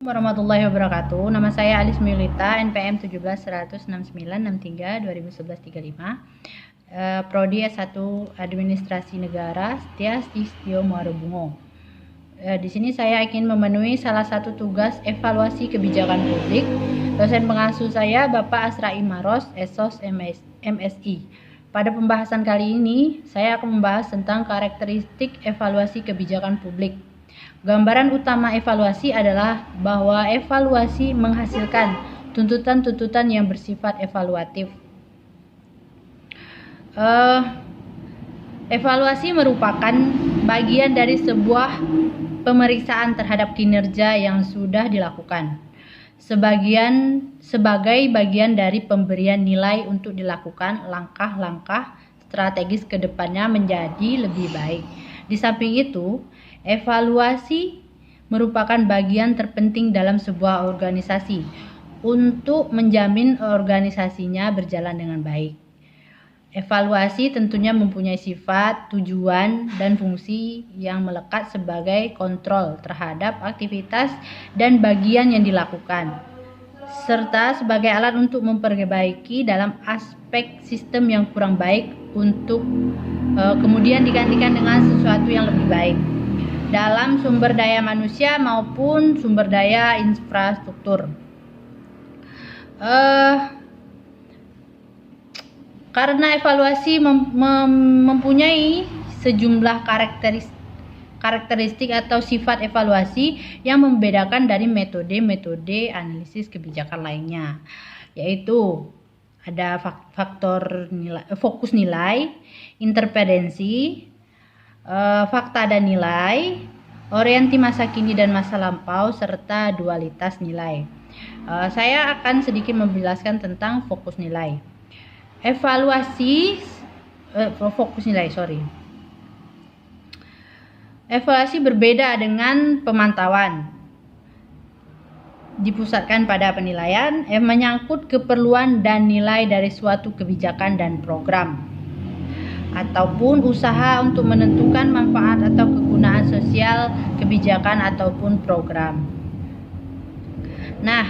Warahmatullahi wabarakatuh. Nama saya Alis Miulita, NPM 1716963 2011 35. Prodi S1 Administrasi Negara, Setia Stio Muarubungo. Di sini saya ingin memenuhi salah satu tugas evaluasi kebijakan publik. Dosen pengasuh saya Bapak Asra'i Maros, Esos MSI. Pada pembahasan kali ini, saya akan membahas tentang karakteristik evaluasi kebijakan publik. Gambaran utama evaluasi adalah bahwa evaluasi menghasilkan tuntutan-tuntutan yang bersifat evaluatif. Evaluasi merupakan bagian dari sebuah pemeriksaan terhadap kinerja yang sudah dilakukan. Sebagai bagian dari pemberian nilai untuk dilakukan langkah-langkah strategis ke depannya menjadi lebih baik. Di samping itu, evaluasi merupakan bagian terpenting dalam sebuah organisasi untuk menjamin organisasinya berjalan dengan baik. Evaluasi tentunya mempunyai sifat, tujuan, dan fungsi yang melekat sebagai kontrol terhadap aktivitas dan bagian yang dilakukan, serta sebagai alat untuk memperbaiki dalam aspek sistem yang kurang baik untuk kemudian digantikan dengan sesuatu yang lebih baik dalam sumber daya manusia maupun sumber daya infrastruktur. Karena evaluasi mempunyai sejumlah karakteristik atau sifat evaluasi yang membedakan dari metode-metode analisis kebijakan lainnya, yaitu ada faktor nilai, fokus nilai, interpretensi, fakta dan nilai, orientasi masa kini dan masa lampau, serta dualitas nilai. Saya akan sedikit menjelaskan tentang fokus nilai. Evaluasi berbeda dengan pemantauan. Dipusatkan pada penilaian menyangkut keperluan dan nilai dari suatu kebijakan dan program, ataupun usaha untuk menentukan manfaat atau kegunaan sosial kebijakan ataupun program. Nah,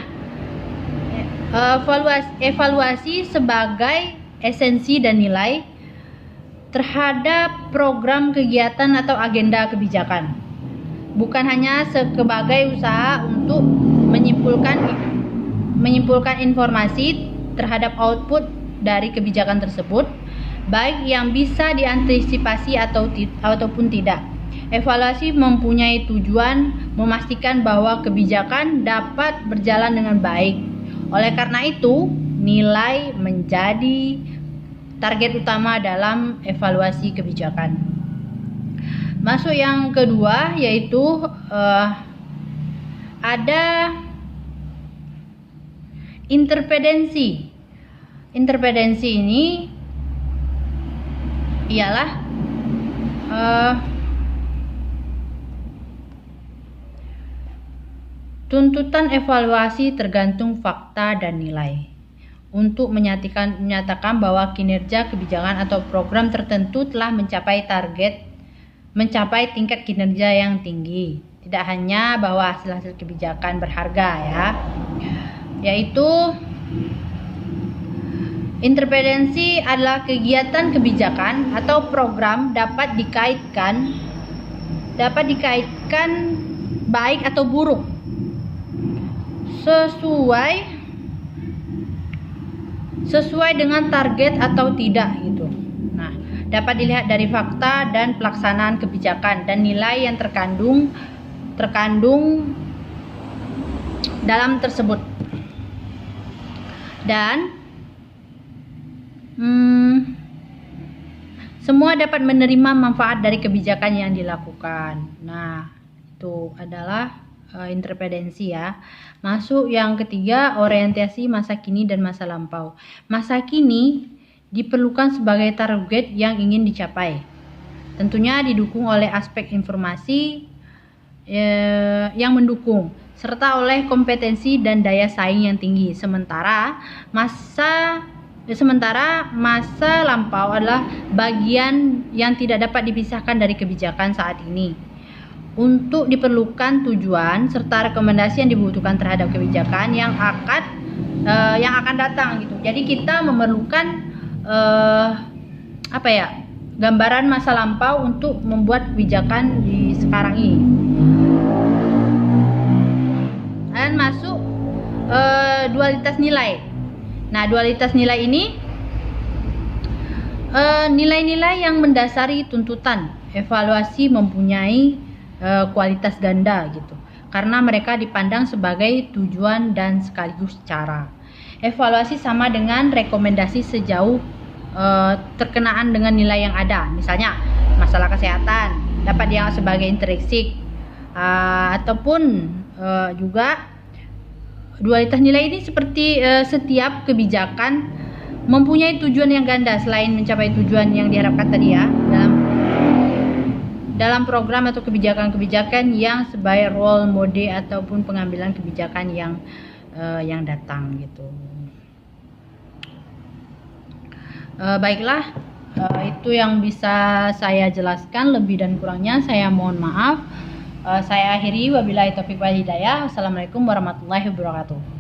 evaluasi sebagai esensi dan nilai terhadap program kegiatan atau agenda kebijakan, bukan hanya sebagai usaha untuk menyimpulkan informasi terhadap output dari kebijakan tersebut, baik yang bisa diantisipasi ataupun tidak. Evaluasi mempunyai tujuan memastikan bahwa kebijakan dapat berjalan dengan baik. Oleh karena itu, nilai menjadi target utama dalam evaluasi kebijakan. Masuk yang kedua, yaitu ada interpretensi. Interpretensi ini ialah tuntutan evaluasi tergantung fakta dan nilai untuk menyatakan bahwa kinerja kebijakan atau program tertentu telah mencapai tingkat kinerja yang tinggi. Tidak hanya bahwa hasil-hasil kebijakan berharga, yaitu interpretensi adalah kegiatan kebijakan atau program dapat dikaitkan baik atau buruk sesuai dengan target atau tidak gitu. Nah, dapat dilihat dari fakta dan pelaksanaan kebijakan dan nilai yang terkandung dalam tersebut. Dan semua dapat menerima manfaat dari kebijakan yang dilakukan. Nah, itu adalah interpretensi ya. Masuk yang ketiga, orientasi masa kini dan masa lampau. Masa kini diperlukan sebagai target yang ingin dicapai. Tentunya didukung oleh aspek informasi yang mendukung, serta oleh kompetensi dan daya saing yang tinggi. Sementara masa lampau adalah bagian yang tidak dapat dipisahkan dari kebijakan saat ini. untuk diperlukan tujuan serta rekomendasi yang dibutuhkan terhadap kebijakan yang akan datang gitu. Jadi kita memerlukan gambaran masa lampau untuk membuat kebijakan di sekarang ini. Dan masuk dualitas nilai. Nah, dualitas nilai ini nilai-nilai yang mendasari tuntutan evaluasi mempunyai kualitas ganda gitu, karena mereka dipandang sebagai tujuan dan sekaligus cara. Evaluasi sama dengan rekomendasi sejauh terkenaan dengan nilai yang ada. Misalnya masalah kesehatan dapat dianggap sebagai intrinsik, ataupun juga dualitas nilai ini seperti setiap kebijakan mempunyai tujuan yang ganda selain mencapai tujuan yang diharapkan tadi ya dalam program atau kebijakan-kebijakan yang sebagai role model ataupun pengambilan kebijakan yang datang gitu. Baiklah, itu yang bisa saya jelaskan. Lebih dan kurangnya saya mohon maaf. Saya akhiri, wabillahi taufiq wal hidayah. Wassalamualaikum warahmatullahi wabarakatuh.